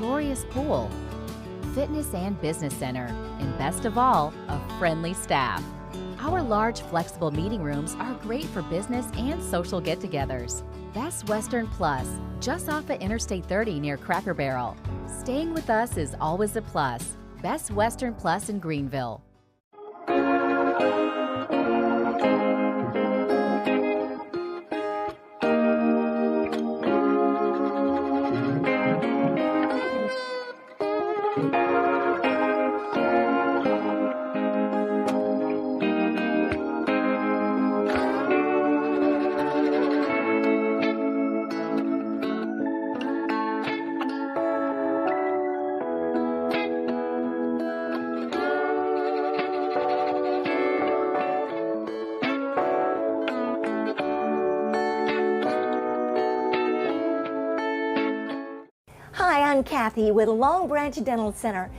glorious pool, fitness and business center, and best of all, a friendly staff. Our large, flexible meeting rooms are great for business and social get-togethers. Best Western Plus, just off of Interstate 30 near Cracker Barrel. Staying with us is always a plus. Best Western Plus in Greenville. Hi, I'm Kathy with Long Branch Dental Center.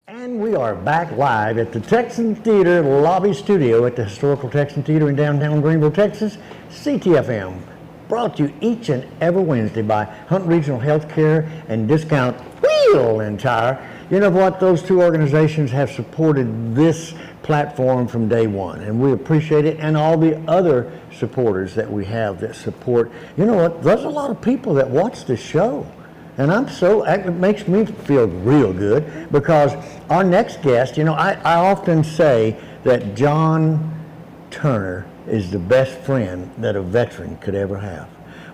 And we are back live at the Texan Theater Lobby Studio at the Historical Texan Theater in downtown Greenville, Texas. CTFM, brought to you each and every Wednesday by Hunt Regional Healthcare and Discount Wheel and Tire. You know what? Those two organizations have supported this platform from day one, and we appreciate it, and all the other supporters that we have that support. You know what? There's a lot of people that watch this show, and it makes me feel real good, because our next guest, you know, I often say that John Turner is the best friend that a veteran could ever have.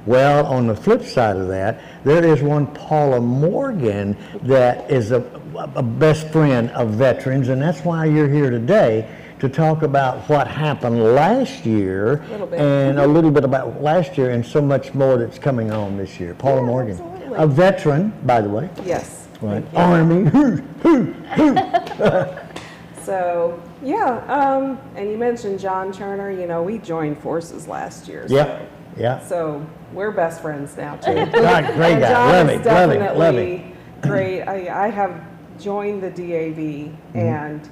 Well, on the flip side of that, there is one Paula Morgan that is a best friend of veterans, and that's why you're here today to talk about what happened last year and a little bit about last year and so much more that's coming on this year. Paula Morgan, absolutely. A veteran, by the way. Yes. Right. Army. So, yeah, and you mentioned John Turner. You know, we joined forces last year. Yeah. Yeah. So we're best friends now too. Great guy. John is Love definitely him. great. I have joined the DAV, and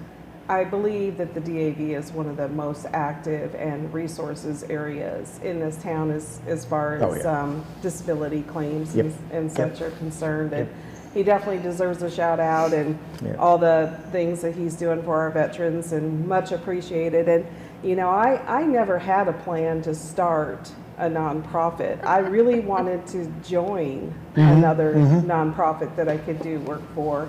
I believe that the DAV is one of the most active and resources areas in this town as far as disability claims and such are concerned. And he definitely deserves a shout out, and all the things that he's doing for our veterans, and much appreciated. And you know, I never had a plan to start a nonprofit. I really wanted to join another nonprofit that I could do work for.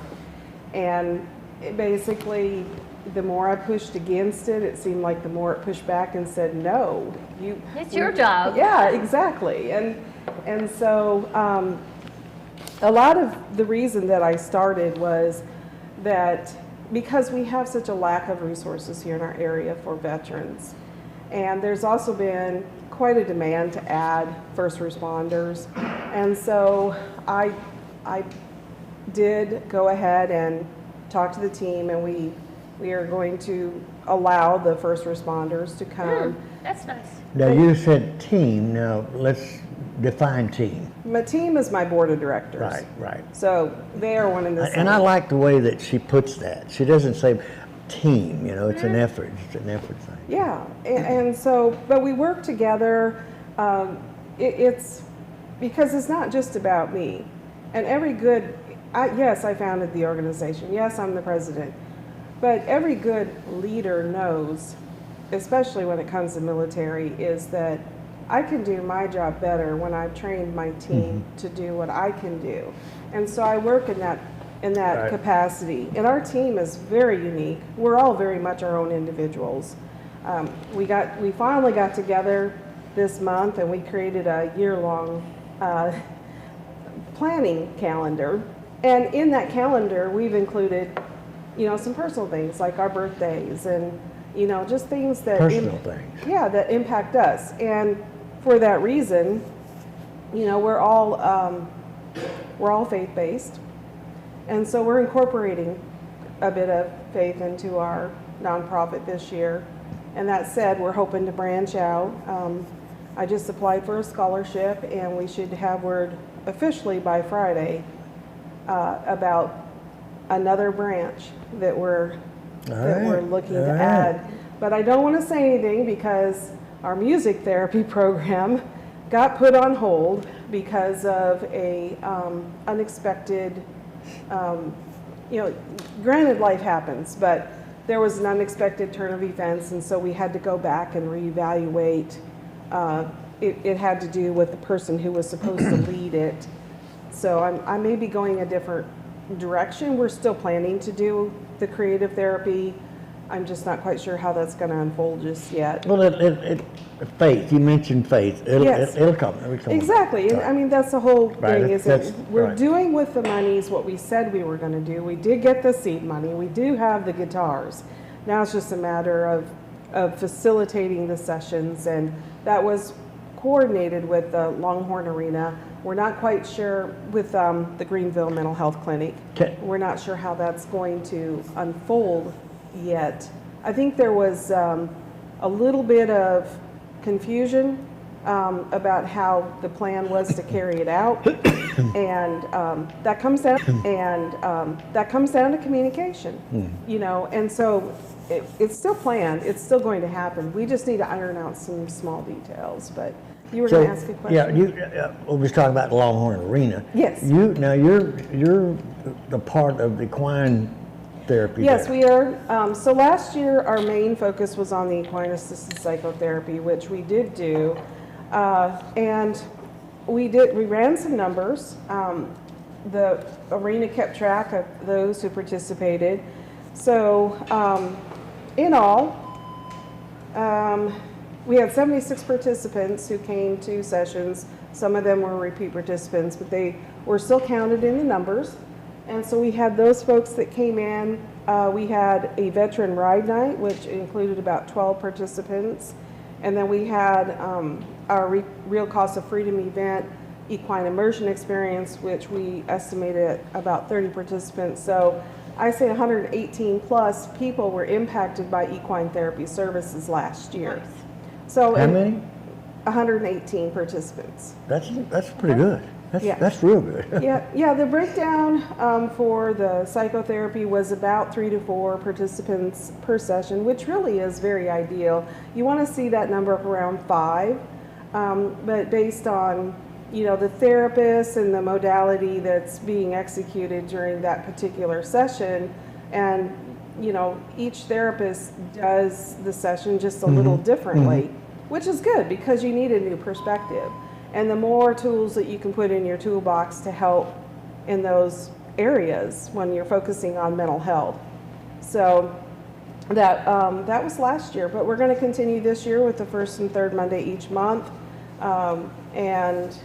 And basically, the more I pushed against it, it seemed like the more it pushed back and said, no. It's your job. Yeah, exactly. And so a lot of the reason that I started was that because we have such a lack of resources here in our area for veterans. And there's also been quite a demand to add first responders. And so I did go ahead and talk to the team, and we are going to allow the first responders to come. That's nice. Now you said team, now let's define team. My team is my board of directors. Right. So they are one and the same. And I like the way that she puts that. She doesn't say team, you know, it's an effort. It's an effort thing. Yeah, and so, but we work together. It's because it's not just about me. And every good, yes, I founded the organization. Yes, I'm the president. But every good leader knows, especially when it comes to military, is that I can do my job better when I've trained my team to do what I can do. And so I work in that capacity. And our team is very unique. We're all very much our own individuals. We finally got together this month, and we created a year-long planning calendar. And in that calendar, we've included, you know, some personal things like our birthdays, and you know, just things that personal things. Yeah, that impact us. And for that reason, you know, we're all faith-based. And so we're incorporating a bit of faith into our nonprofit this year. And that said, we're hoping to branch out. I just applied for a scholarship, and we should have word officially by Friday about another branch that we're looking to All right. add. But I don't want to say anything because our music therapy program got put on hold because of a unexpected, granted life happens, but there was an unexpected turn of events, and so we had to go back and reevaluate. It had to do with the person who was supposed to lead it. So I may be going a different direction. We're still planning to do the creative therapy. I'm just not quite sure how that's going to unfold just yet. Well, faith, you mentioned faith. Yes. It'll come. It'll come. Exactly. And I mean, that's the whole Right, thing is that that's- we're right. doing with the monies what we said we were going to do. We did get the seed money. We do have the guitars. Now it's just a matter of facilitating the sessions, and that was coordinated with the Longhorn Arena. We're not quite sure with the Greenville Mental Health Clinic. Okay. We're not sure how that's going to unfold yet. I think there was a little bit of confusion about how the plan was to carry it out, and that comes down to communication. And so it's still planned. It's still going to happen. We just need to iron out some small details. But you were going to ask a question. Yeah, we was talking about the Longhorn Arena. Yes. You're the part of the equine therapy. Yes, there. we are. So last year, our main focus was on the equine-assisted psychotherapy, which we did do, and we ran some numbers. The arena kept track of those who participated. So in all, we had 76 participants who came to sessions. Some of them were repeat participants, but they were still counted in the numbers. And so we had those folks that came in. We had a veteran ride night, which included about 12 participants. And then we had our Real Cost of Freedom event, equine immersion experience, which we estimated at about 30 participants. So I say 118 plus people were impacted by equine therapy services last year. So How many? 118 participants. That's pretty good. That's real good. Yeah. The breakdown for the psychotherapy was about 3 to 4 participants per session, which really is very ideal. You want to see that number up around 5, but based on the therapist and the modality that's being executed during that particular session, and each therapist does the session just a little differently, which is good because you need a new perspective. And the more tools that you can put in your toolbox to help in those areas when you're focusing on mental health. So that was last year, but we're going to continue this year with the first and third Monday each month. And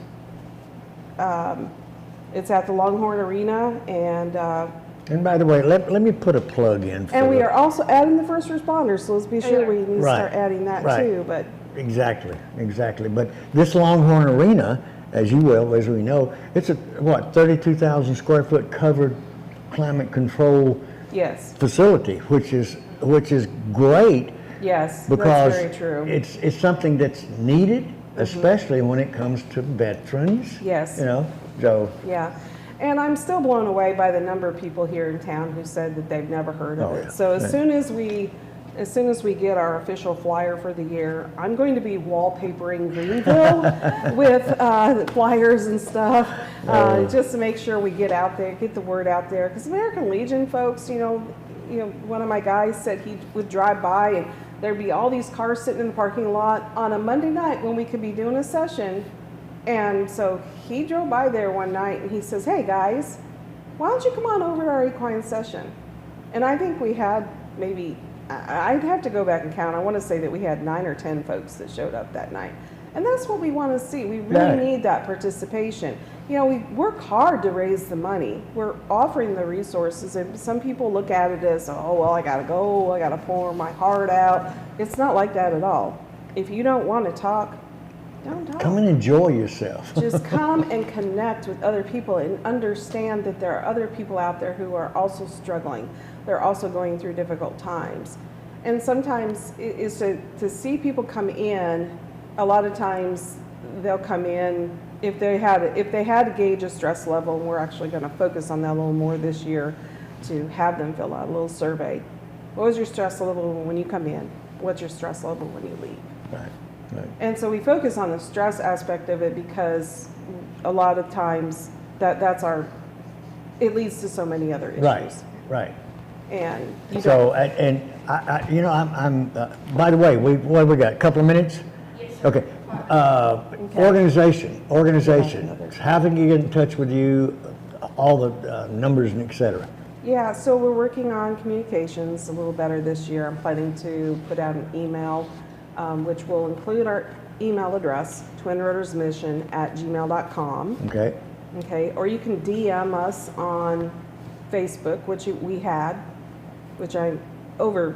it's at the Longhorn Arena, And by the way, let me put a plug in. And we are also adding the first responders, so let's be sure we need to start adding that too. But Exactly. But this Longhorn Arena, as we know, it's a 32,000 square foot covered climate control facility, which is great. Yes, because that's very true. It's something that's needed, especially when it comes to veterans. Yes. So. Yeah. And I'm still blown away by the number of people here in town who said that they've never heard of it. Yeah. So as soon as we get our official flyer for the year, I'm going to be wallpapering Greenville with flyers and stuff, just to make sure we get out there, get the word out there. Because American Legion folks, one of my guys said he would drive by and there'd be all these cars sitting in the parking lot on a Monday night when we could be doing a session. And so he drove by there one night and he says, "Hey guys, why don't you come on over to our equine session?" And I think we had maybe, I'd have to go back and count. I want to say that we had 9 or 10 folks that showed up that night. And that's what we want to see. We really need that participation. We work hard to raise the money. We're offering the resources, and some people look at it as, oh, well, I got to go, I got to pour my heart out. It's not like that at all. If you don't want to talk, don't talk. Come and enjoy yourself. Just come and connect with other people and understand that there are other people out there who are also struggling. They're also going through difficult times. And sometimes it is to see people come in. A lot of times they'll come in if they had to gauge a stress level, and we're actually going to focus on that a little more this year. to have them fill out a little survey. What was your stress level when you come in? What's your stress level when you leave? Right. Right. And so we focus on the stress aspect of it because a lot of times it leads to so many other issues. Right. Right. And So, I'm by the way, we got? A couple of minutes? Yes. Okay. Organizations. How can you get in touch with you? All the numbers and et cetera. Yeah, so we're working on communications a little better this year. I'm planning to put out an email, which will include our email address, twinrotorsmission@gmail.com. Okay. Okay, or you can DM us on Facebook, which over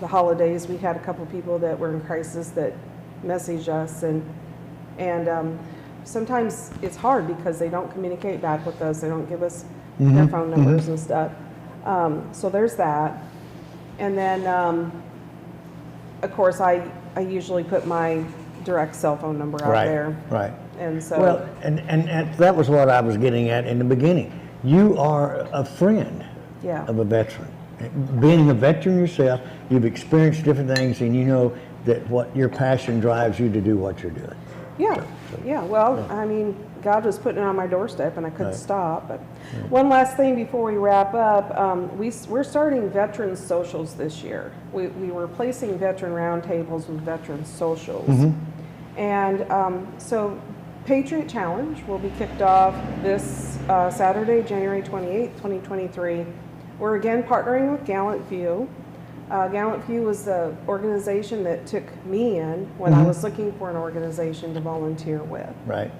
the holidays, we had a couple people that were in crisis that messaged us, and sometimes it's hard because they don't communicate back with us. They don't give us their phone numbers and stuff. So there's that. And then, of course, I usually put my direct cell phone number out there. Right. And so. Well, and that was what I was getting at in the beginning. You are a friend of a veteran. Being a veteran yourself, you've experienced different things, and you know that what your passion drives you to do what you're doing. Yeah, Well, I mean, God was putting it on my doorstep, and I couldn't stop. But one last thing before we wrap up, we're starting veteran socials this year. We were replacing veteran roundtables with veteran socials, and so Patriot Challenge will be kicked off this Saturday, January 28th, 2023. We're again partnering with Gallant View. Gallant View was the organization that took me in when I was looking for an organization to volunteer with. Right.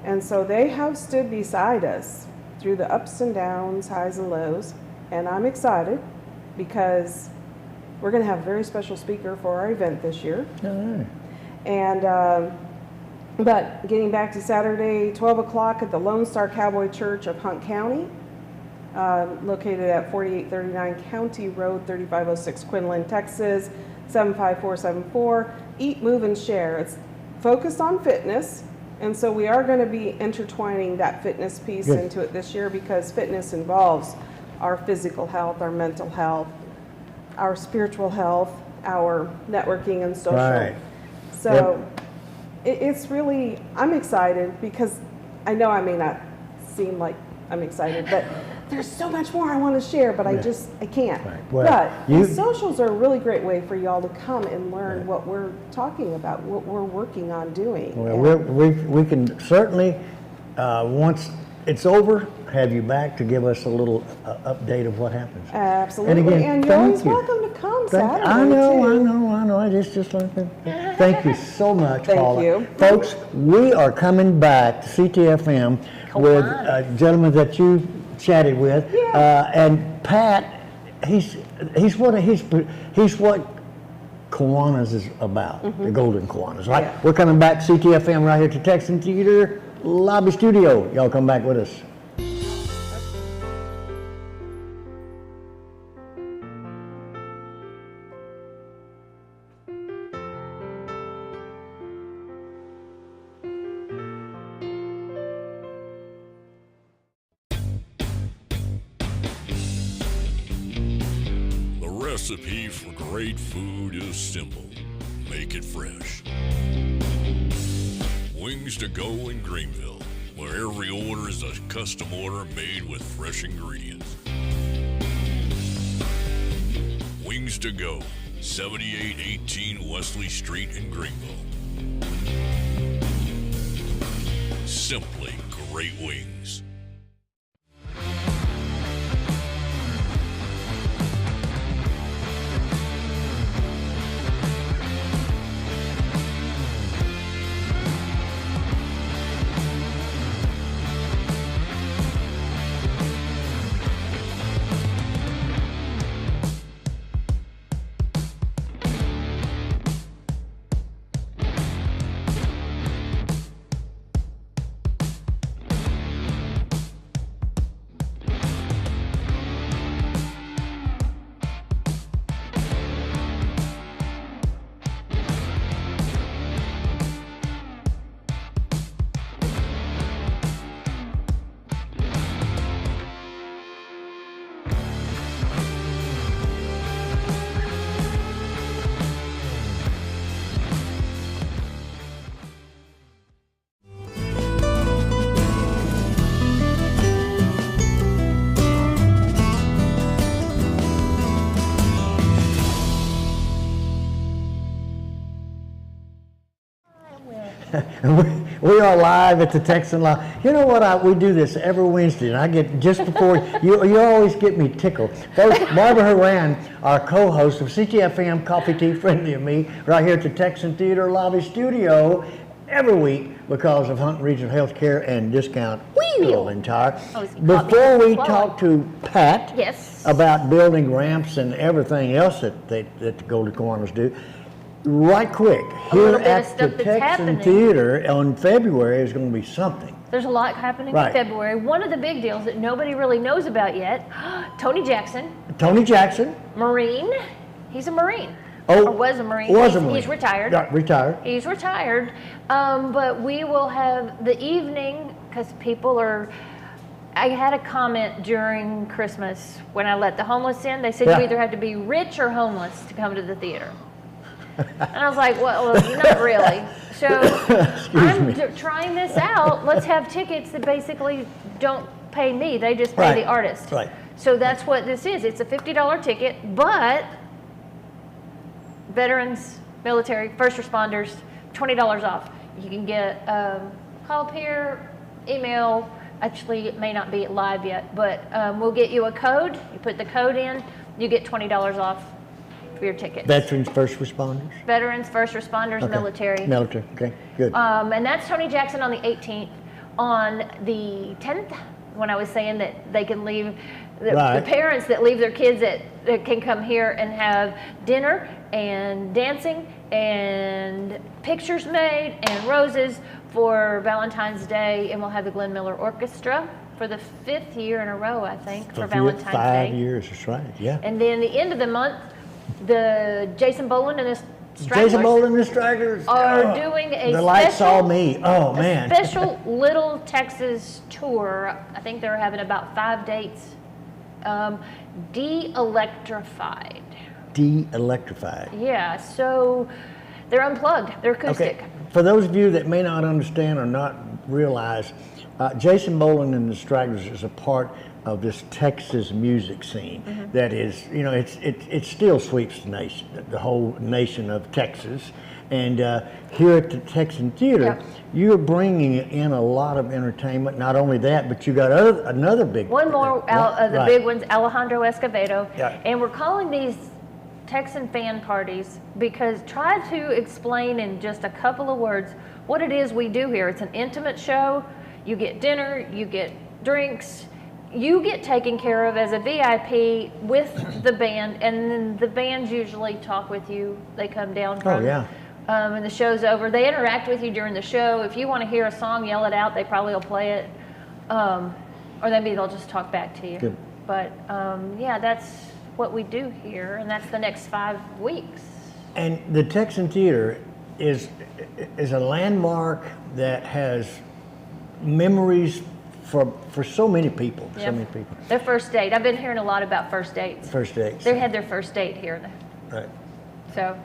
And so they have stood beside us through the ups and downs, highs and lows, and I'm excited because we're going to have a very special speaker for our event this year. All right. And but getting back to Saturday, 12 o'clock at the Lone Star Cowboy Church of Hunt County, located at 4839 County Road, 3506 Quinlan, Texas, 75474. Eat, Move, and Share. It's focused on fitness, and so we are going to be intertwining that fitness piece into it this year because fitness involves our physical health, our mental health, our spiritual health, our networking and social. Right. So it's really, I'm excited because I know I may not seem like I'm excited, but there's so much more I want to share, but I can't. Right. Well, but these socials are a really great way for y'all to come and learn what we're talking about, what we're working on doing. Well, we can certainly, once it's over, have you back to give us a little update of what happens. Absolutely. And, again, and you're always welcome to come Saturday. I know. It's just like that. Thank you so much, Paula. Thank you. Folks, we are coming back to CTFM with a gentleman that you chatted with, and Pat. He's what Kawanis is about, the Golden Kawanis, right? Yeah. We're coming back CTFM right here to Texan Theater Lobby Studio. Y'all come back with us. The recipe for great food is simple. Make it fresh. Wings to Go in Greenville, where every order is a custom order made with fresh ingredients. Wings to Go, 7818 Wesley Street in Greenville. Simply great wings. We are live at the Texan Law. You know what? We do this every Wednesday, and I get just before you always get me tickled. Folks, Barbara Horan, our co-host of CTFM Coffee Tea Friendly, and me, right here at the Texan Theater Lobby Studio every week because of Hunt Regional Healthcare and Discount Building Tire. Before we talk to Pat about building ramps and everything else that the Goals Equine do. Right quick, here at the Texan Theater on February is going to be something. There's a lot happening in February. One of the big deals that nobody really knows about yet, Tony Jackson. Tony Jackson. Marine. He's a Marine. Oh, or was a Marine. He's retired. Yeah, retired. He's retired. But we will have the evening, because people are, I had a comment during Christmas when I let the homeless in. They said you either have to be rich or homeless to come to the theater. And I was like, well, not really. So I'm trying this out. Let's have tickets that basically don't pay me. They just pay the artist. Right. So that's what this is. It's a $50 ticket, but veterans, military, first responders, $20 off. You can get call up here, email. Actually, it may not be live yet, but we'll get you a code. You put the code in, you get $20 off for your tickets. Veterans, first responders? Veterans, first responders, military. Military, okay, good. And that's Tony Jackson on the 18th. On the 10th, when I was saying that they can leave, the parents that leave their kids that can come here and have dinner and dancing and pictures made and roses for Valentine's Day, and we'll have the Glenn Miller Orchestra for the 5th year in a row, I think, for Valentine's Day. 5 years, that's right, yeah. And then the end of the month, the Jason Boland and the Stragglers are doing a the lights saw me. Oh man! Special Little Texas tour. I think they're having about 5 dates. De-electrified. De-electrified. Yeah. So they're unplugged. They're acoustic. Okay. For those of you that may not understand or not realize, Jason Boland and the Stragglers is a part of this Texas music scene that is, you know, it still sweeps the nation, the whole nation of Texas. And here at the Texan Theater, you're bringing in a lot of entertainment. Not only that, but you got another big one more. The big one's Alejandro Escovedo, and we're calling these Texan fan parties because try to explain in just a couple of words what it is we do here. It's an intimate show. You get dinner, you get drinks. You get taken care of as a VIP with the band, and then the bands usually talk with you. They come down from, and the show's over. They interact with you during the show. If you want to hear a song, yell it out. They probably will play it, or maybe they'll just talk back to you. Good. But yeah, that's what we do here, and that's the next 5 weeks. And the Texan Theater is a landmark that has memories for so many people, so many people. Their first date. I've been hearing a lot about first dates. First dates. They had their first date here. Right. So.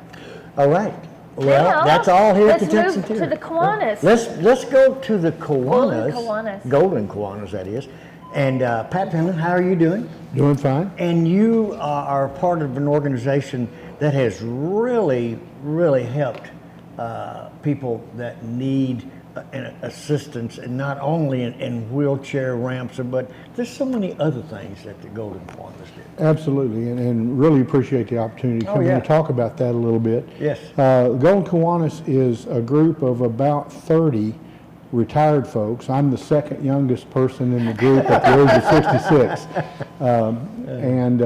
All right. Well, now, that's all here at the Texan Theater. Theater. Let's move to the Kawanis. Let's go to the Kawanis. Golden Kawanis, that is. And Pat Penland, how are you doing? Doing fine. And you are part of an organization that has really, really helped people that need assistance, and not only in wheelchair ramps, but there's so many other things that the Golden Kawanis did. Absolutely, and really appreciate the opportunity to come in and talk about that a little bit. Yes. Golden Kawanis is a group of about 30 retired folks. I'm the second youngest person in the group at the age of 66. And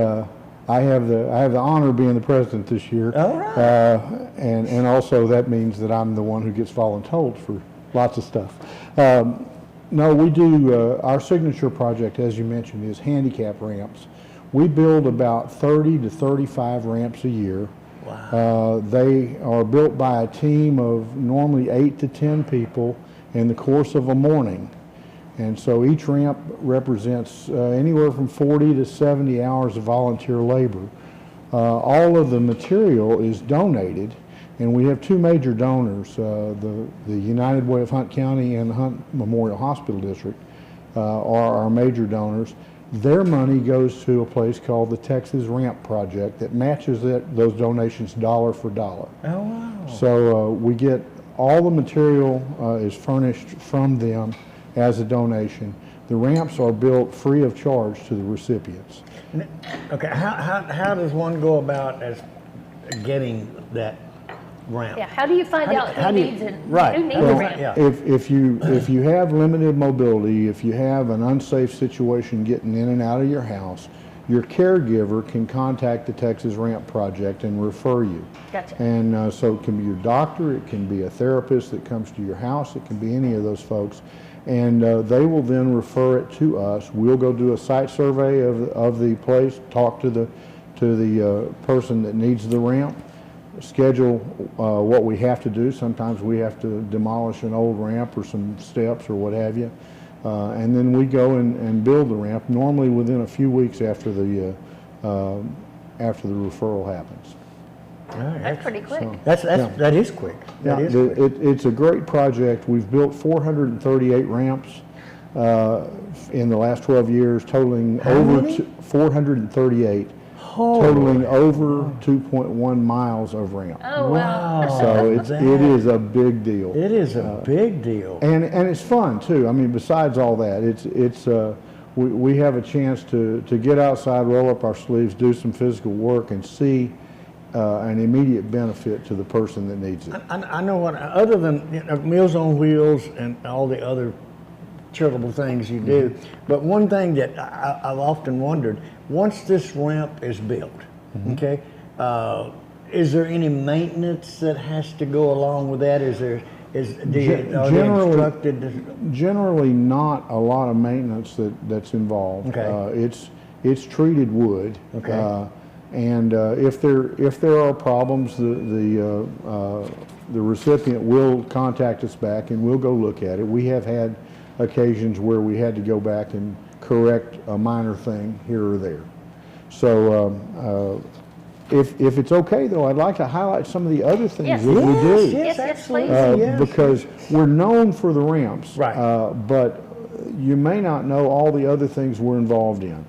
I have the honor of being the president this year. All right. And also that means that I'm the one who gets voluntold for lots of stuff. No, we do, our signature project, as you mentioned, is handicap ramps. We build about 30 to 35 ramps a year. Wow. They are built by a team of normally 8 to 10 people in the course of a morning. And so each ramp represents anywhere from 40 to 70 hours of volunteer labor. All of the material is donated, and we have 2 major donors, the United Way of Hunt County and the Hunt Memorial Hospital District are our major donors. Their money goes to a place called the Texas Ramp Project that matches those donations dollar for dollar. Oh, wow. So we get all the material is furnished from them as a donation. The ramps are built free of charge to the recipients. Okay, how does one go about as getting that ramp? Yeah, how do you find out who needs it? Right. Who needs a ramp? Yeah. If you have limited mobility, if you have an unsafe situation getting in and out of your house, your caregiver can contact the Texas Ramp Project and refer you. Gotcha. And so it can be your doctor, it can be a therapist that comes to your house, it can be any of those folks. And they will then refer it to us. We'll go do a site survey of the place, talk to the person that needs the ramp, schedule what we have to do. Sometimes we have to demolish an old ramp or some steps or what have you. And then we go and build the ramp, normally within a few weeks after the referral happens. That's pretty quick. So, That is quick. Yeah, it's a great project. We've built 438 ramps in the last 12 years, totaling over 438. Totaling over 2.1 miles of ramp. Oh, wow. So it is a big deal. It is a big deal. And it's fun too. I mean, besides all that, we have a chance to get outside, roll up our sleeves, do some physical work, and see an immediate benefit to the person that needs it. I know what, other than Meals on Wheels and all the other charitable things you do, but one thing that I've often wondered, once this ramp is built, okay, is there any maintenance that has to go along with that? Are they instructed? Generally not a lot of maintenance that's involved. Okay. It's treated wood. Okay. And if there are problems, the recipient will contact us back and we'll go look at it. We have had occasions where we had to go back and correct a minor thing here or there. So if it's okay though, I'd like to highlight some of the other things that we do. Yes, please. Because we're known for the ramps, right. But you may not know all the other things we're involved in.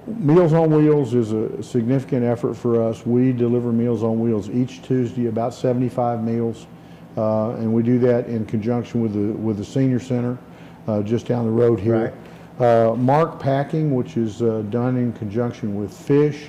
Meals on Wheels is a significant effort for us. We deliver Meals on Wheels each Tuesday, about 75 meals, and we do that in conjunction with the Senior Center just down the road here. Right. Mark Packing, which is done in conjunction with Fish.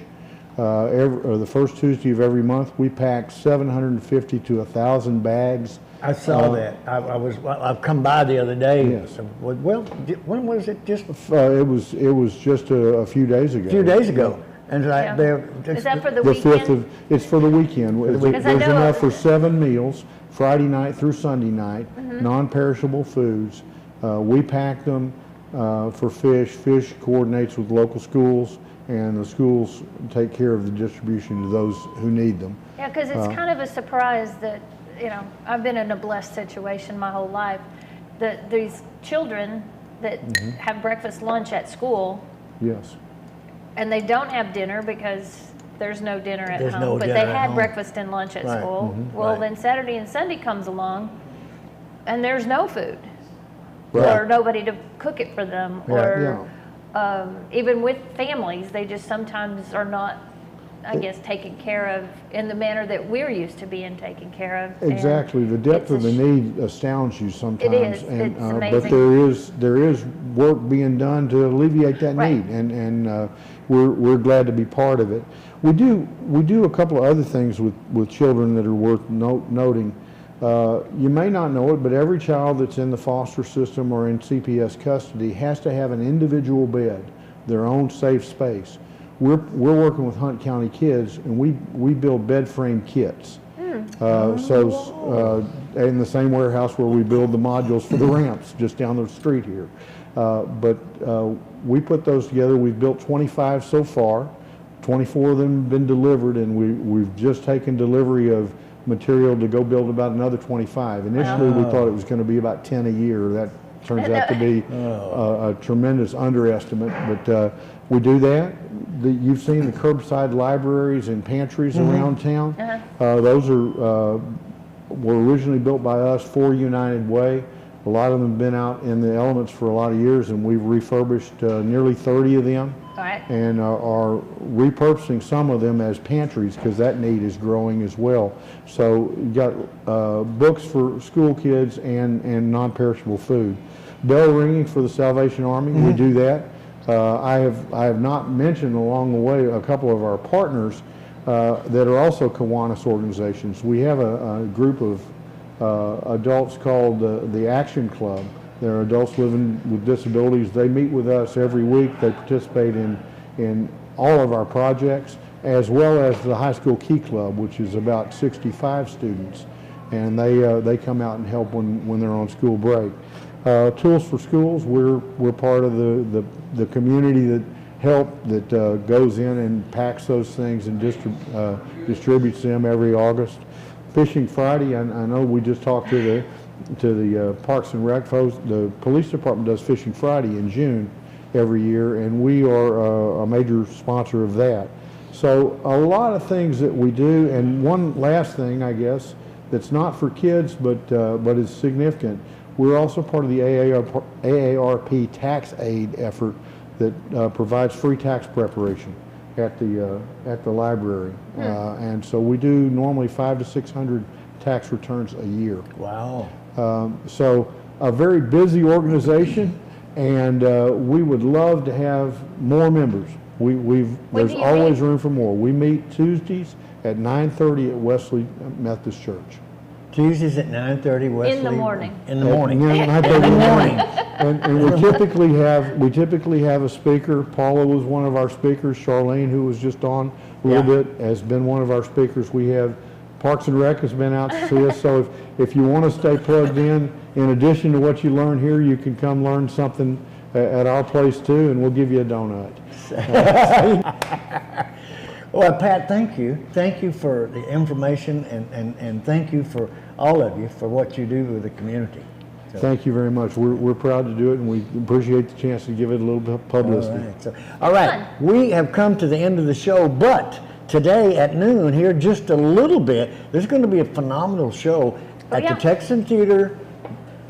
The first Tuesday of every month, we pack 750 to 1,000 bags. I saw that. I've come by the other day. Yes. Well, when was it? Just it was just a few days ago. a few days ago. And Is that for the The weekend? 5th it's for the weekend. Because I There's know enough for 7 meals, Friday night through Sunday night, non-perishable foods. We pack them for Fish. Fish coordinates with local schools, and the schools take care of the distribution to those who need them. Yeah, because it's kind of a surprise that, I've been in a blessed situation my whole life, that these children that have breakfast, lunch at school, Yes. and they don't have dinner because there's no dinner at There's home, no but dinner they at had home. breakfast and lunch at Right. school. Well, Right. then Saturday and Sunday comes along, and there's no food, Right. or nobody to cook it for them, Yeah. or even with families, they just sometimes are not, I guess, taken care of in the manner that we're used to being taken care of. And Exactly. The depth of it's the need astounds you sometimes. It is. And, It's but amazing. there is work being done to alleviate that Right. need, and we're glad to be part of it. We do a couple of other things with children that are worth noting. You may not know it, but every child that's in the foster system or in CPS custody has to have an individual bed, their own safe space. We're working with Hunt County Kids, and we build bed frame kits. So in the same warehouse where we build the modules for the ramps, just down the street here. But we put those together. We've built 25 so far. 24 of them have been delivered, and we've just taken delivery of material to go build about another 25. Initially, we thought it was going to be about 10 a year. That turns out to be a tremendous underestimate, but we do that. You've seen the curbside libraries and pantries around town. Those were originally built by us for United Way. A lot of them have been out in the elements for a lot of years, and we've refurbished nearly 30 of them. Right. and are repurposing some of them as pantries because that need is growing as well. So you got books for school kids and non-perishable food. Bell ringing for the Salvation Army, we do that. I have not mentioned along the way a couple of our partners that are also Kawanis organizations. We have a group of adults called the Action Club. They're adults living with disabilities. They meet with us every week. They participate in all of our projects, as well as the High School Key Club, which is about 65 students. And they come out and help when they're on school break. Tools for Schools, we're part of the community that goes in and packs those things and distributes them every August. Fishing Friday, I know we just talked to the Parks and Rec folks. The police department does Fishing Friday in June every year, and we are a major sponsor of that. So a lot of things that we do, and one last thing, I guess, that's not for kids but is significant. We're also part of the AARP tax aid effort that provides free tax preparation at the library, and so we do normally 500 to 600 tax returns a year. Wow. So a very busy organization, and we would love to have more members. There's always room for more. We meet Tuesdays at 9:30 at Wesley Methodist Church. Tuesdays at 9:30 Wesley. In the morning. In the morning. 9:30 in the morning. And we typically have a speaker. Paula was one of our speakers. Sharline, who was just on a little bit, has been one of our speakers. We have Parks and Rec has been out to see us. So if you want to stay plugged in addition to what you learn here, you can come learn something at our place too, and we'll give you a donut. Well, Pat, thank you. Thank you for the information, and thank you for all of you for what you do with the community. So. Thank you very much. We're proud to do it, and we appreciate the chance to give it a little bit of publicity. All right. We have come to the end of the show, but today at noon, here just a little bit, there's going to be a phenomenal show at the Texan Theater.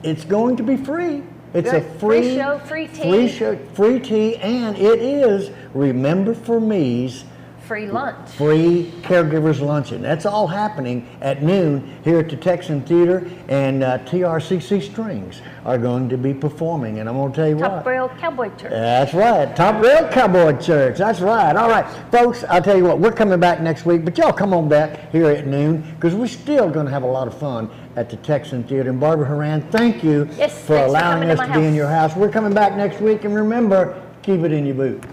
It's going to be free. It's a free show, free tea. Free tea, and it is Remember for Me's free lunch. Free caregivers luncheon. That's all happening at noon here at the Texan Theater, and TRCC Strings are going to be performing. And I'm going to tell you what. Top Rail Cowboy Church. That's right. Top Rail Cowboy Church. That's right. All right, folks, I'll tell you what. We're coming back next week, but y'all come on back here at noon because we're still going to have a lot of fun at the Texan Theater. And Barbara Horan, thank you for allowing us to be in your house. We're coming back next week, and remember, keep it in your boot.